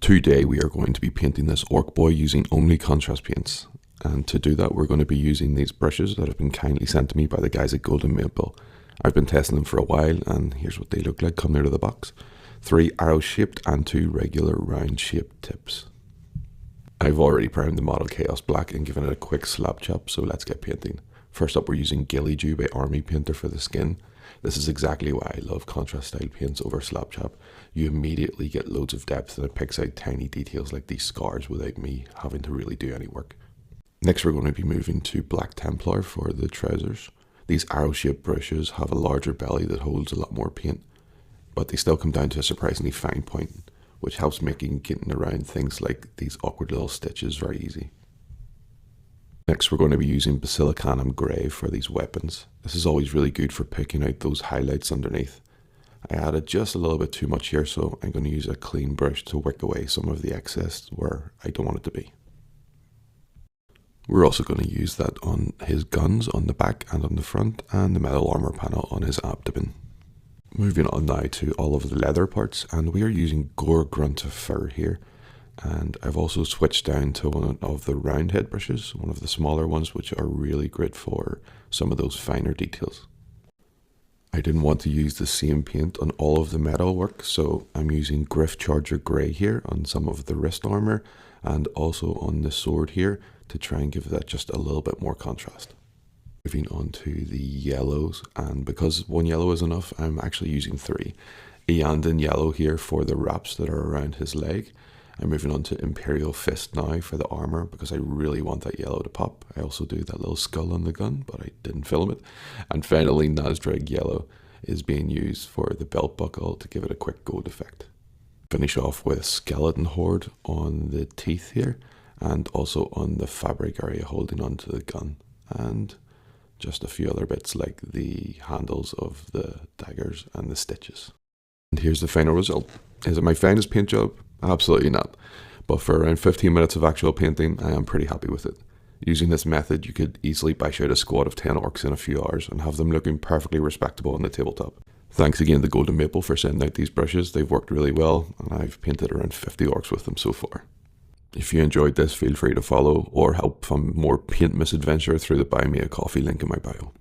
Today we are going to be painting this Ork Boy using only contrast paints. And to do that we're going to be using these brushes that have been kindly sent to me by the guys at Golden Maple. I've been testing them for a while and here's what they look like coming out of the box. 3 arrow shaped and 2 regular round shaped tips. I've already primed the model Chaos Black and given it a quick slap chop, so let's get painting. First up we're using Ghillie Dew by Army Painter for the skin. This is exactly why I love contrast style paints over slap chop. You immediately get loads of depth and it picks out tiny details like these scars without me having to really do any work. Next we're going to be moving to Black Templar for the trousers. These arrow shaped brushes have a larger belly that holds a lot more paint, but they still come down to a surprisingly fine point, which helps making getting around things like these awkward little stitches very easy. Next we're going to be using Basilicanum Grey for these weapons. This is always really good for picking out those highlights underneath. I added just a little bit too much here, so I'm going to use a clean brush to wick away some of the excess where I don't want it to be. We're also going to use that on his guns on the back and on the front, and the metal armor panel on his abdomen. Moving on now to all of the leather parts, and we are using Gore-Grunta Fur here. And I've also switched down to one of the round head brushes, one of the smaller ones, which are really great for some of those finer details. I didn't want to use the same paint on all of the metal work, so I'm using Griff Charger Grey here on some of the wrist armor and also on the sword here to try and give that just a little bit more contrast. Moving on to the yellows, and because one yellow is enough, I'm actually using 3. Iyanden Yellow here for the wraps that are around his leg. I'm moving on to Imperial Fist now for the armor because I really want that yellow to pop. I also do that little skull on the gun, but I didn't film it. And finally, Nazdreg Yellow is being used for the belt buckle to give it a quick gold effect. Finish off with Skeleton Horde on the teeth here and also on the fabric area holding onto the gun. And just a few other bits like the handles of the daggers and the stitches. And here's the final result. Is it my finest paint job? Absolutely not. But for around 15 minutes of actual painting, I am pretty happy with it. Using this method, you could easily bash out a squad of 10 orcs in a few hours and have them looking perfectly respectable on the tabletop. Thanks again to Golden Maple for sending out these brushes. They've worked really well and I've painted around 50 orcs with them so far. If you enjoyed this, feel free to follow or help fund more paint misadventure through the Buy Me a Coffee link in my bio.